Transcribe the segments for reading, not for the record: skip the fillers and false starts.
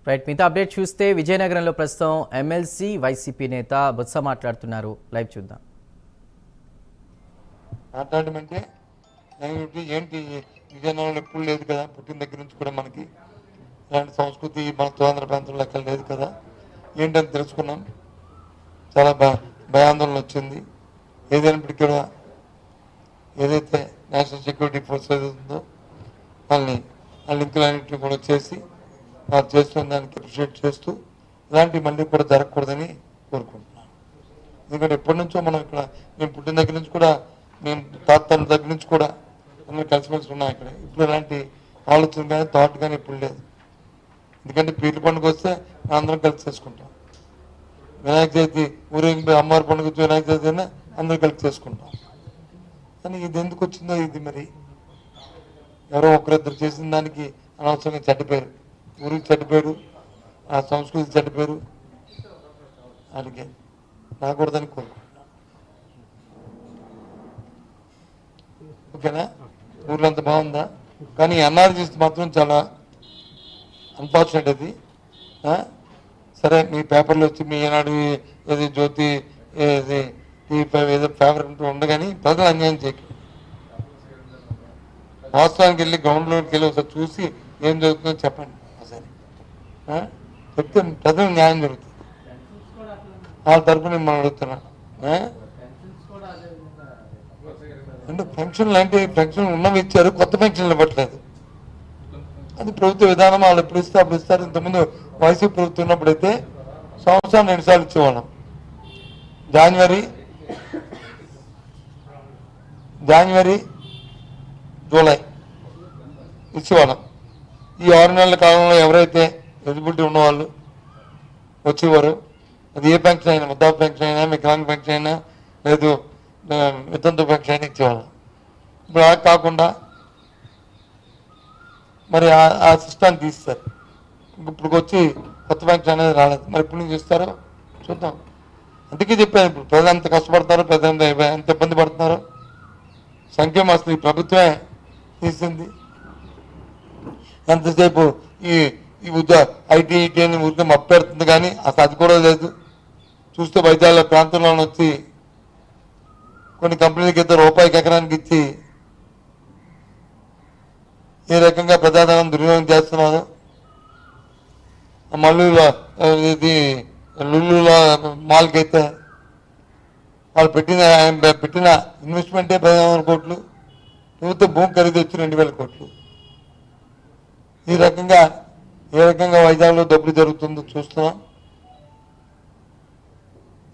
Right, మిగతా update చూస్తే విజయనగరంలో ప్రస్తుతం ఎమ్మెల్సీ వైసీపీ నేత బొత్స మాట్లాడుతున్నారు. లైవ్ చూద్దాం. మాట్లాడమంటే ఏంటి విజయనగరంలో ఎప్పుడు లేదు కదా, పుట్టిన దగ్గర నుంచి కూడా మనకి ఇలాంటి సంస్కృతి మన స్వతంత్ర ప్రాంతంలో ఎక్కడ లేదు కదా, ఏంటని తెలుసుకున్నాం. చాలా భయాందోళన వచ్చింది. ఏదైనప్పటికీ కూడా ఏదైతే నేషనల్ సెక్యూరిటీ ఫోర్స్ ఏదైతుందో వాళ్ళని ఆ లింకులన్నింటినీ కూడా చేసి వాళ్ళు చేస్తున్న దానికి అప్రిషియేట్ చేస్తూ ఇలాంటివి మళ్ళీ కూడా జరగకూడదని కోరుకుంటున్నాను. ఎందుకంటే ఎప్పటి నుంచో మనం ఇక్కడ మేము పుట్టిన దగ్గర నుంచి కూడా మేము తాత దగ్గర నుంచి కూడా అందరూ కలిసిమెలిసి ఉన్నాం ఇక్కడ. ఇప్పుడు ఇలాంటి ఆలోచన కానీ థాట్ కానీ ఇప్పుడు లేదు. ఎందుకంటే పీర్ల పండుగ వస్తే అందరం కలిసి చేసుకుంటాం. వినాయక చవితి ఊరేగింపు అమ్మవారి పండుగ వచ్చి వినాయక చవితి అయినా అందరూ కలిసి చేసుకుంటాం. కానీ ఇది ఎందుకు వచ్చిందో ఇది మరి ఎవరో ఒకరిద్దరు చేసిన దానికి అనవసరంగా చెడ్డపేరు, ఊరికి చెడ్డపేరు, ఆ సంస్కృతి చెడ్డపేరు అందుకే రాకూడదని కోరుకుంటున్నాను. ఓకేనా? ఊర్లో అంత బాగుందా? కానీ ఎన్ఆర్జీస్ మాత్రం చాలా అన్ఫార్చునేట్ అది. సరే, మీ పేపర్లో వచ్చి మీ ఏనాడు ఏది జ్యోతి ఏది ఏదో పేపర్ ఉండగాని ప్రజలు అన్యాయం చేయకండి. వాస్తవానికి వెళ్ళి గ్రౌండ్లోకి వెళ్ళి ఒకసారి చూసి ఏం జరుగుతుందో చెప్పండి. సరే చెప్తే ప్రజలకు న్యాయం జరుగుతుంది. వాళ్ళ తరఫున మనం అడుగుతున్నా. అంటే పెన్షన్లు అంటే పెన్షన్ ఉన్నవి ఇచ్చారు, కొత్త పెన్షన్లు ఇవ్వట్లేదు. అది ప్రభుత్వ విధానం. వాళ్ళు ఎప్పుడు ఇస్తే అప్పుడు ఇస్తారు. ఇంతకుముందు వైసీపీ ప్రభుత్వం ఉన్నప్పుడైతే సంవత్సరాన్ని 2 సార్లు ఇచ్చేవాళ్ళం. జనవరి జూలై ఇచ్చేవాళ్ళం. ఈ 6 నెలల కాలంలో ఎవరైతే ఎలిజిబిలిటీ ఉన్నవాళ్ళు వచ్చేవారు, అది ఏ పెన్షన్ అయినా, వృద్ధాప్య పెన్షన్ అయినా, వికలాంగ పెన్షన్ అయినా, లేదు వితంతు పెన్షన్ అయినా ఇచ్చేవాళ్ళం. ఇప్పుడు అలా కాకుండా మరి ఆ సిస్టాన్ని తీస్తారు. ఇప్పుడు వచ్చి కొత్త పెన్షన్ అనేది రాలేదు. మరి ఎప్పటి నుంచి ఇస్తారో చూద్దాం. అందుకే చెప్పాను, ఇప్పుడు ప్రజలు ఎంత కష్టపడతారో, ప్రజలు ఎంత ఇబ్బంది పడుతున్నారో. సంక్షేమం అసలు ఈ ప్రభుత్వమే తీసింది. ఎంతసేపు ఈ ఐటీ అని ఊరికే మప్పెడుతుంది, కానీ అసలు అది కూడా లేదు. చూస్తే వైద్యాల ప్రాంతంలో వచ్చి కొన్ని కంపెనీలకి అయితే రూపాయికి ఎకరానికి ఇచ్చి ఏ రకంగా ప్రజాధనం దుర్వినియోగం చేస్తున్నారు. ఇది లుల్లుల మాల్కి అయితే వాళ్ళు పెట్టిన ఇన్వెస్ట్మెంటే 15,000 కోట్లు, ప్రభుత్వ భూమి ఖరీదు వచ్చి 2,000 కోట్లు. ఈ రకంగా ఏ రకంగా వైజాగ్లో దోపిడీ జరుగుతుందో చూస్తున్నాం.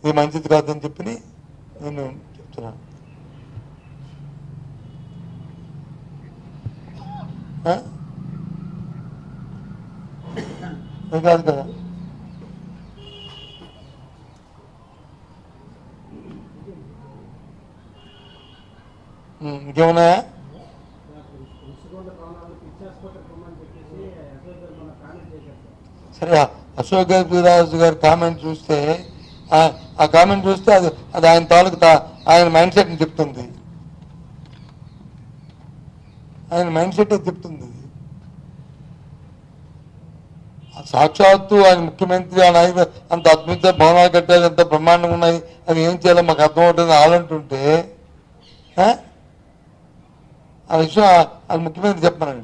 ఇది మంచిది కాదని చెప్పి నేను చెప్తున్నాను. కాదు కదా. ఇంకేమున్నాయా? సరే, అశోక్ గజరాజు గారి కామెంట్ చూస్తే ఆ కామెంట్ చూస్తే అది ఆయన తాలూకు ఆయన మైండ్ సెట్ని చెప్తుంది. ఆయన మైండ్ సెట్ చెప్తుంది. సాక్షాత్తు ఆయన ముఖ్యమంత్రి, ఆ నాయకుడు అంత అద్భుత భవనాలు కట్టాలి, ఎంత బ్రహ్మాండంగా ఉన్నాయి, అది ఏం చేయాలో మాకు అర్థం అవుతుంది ఆలంటుంటే ఆ విషయం అది ముఖ్యమంత్రి చెప్పమనండి.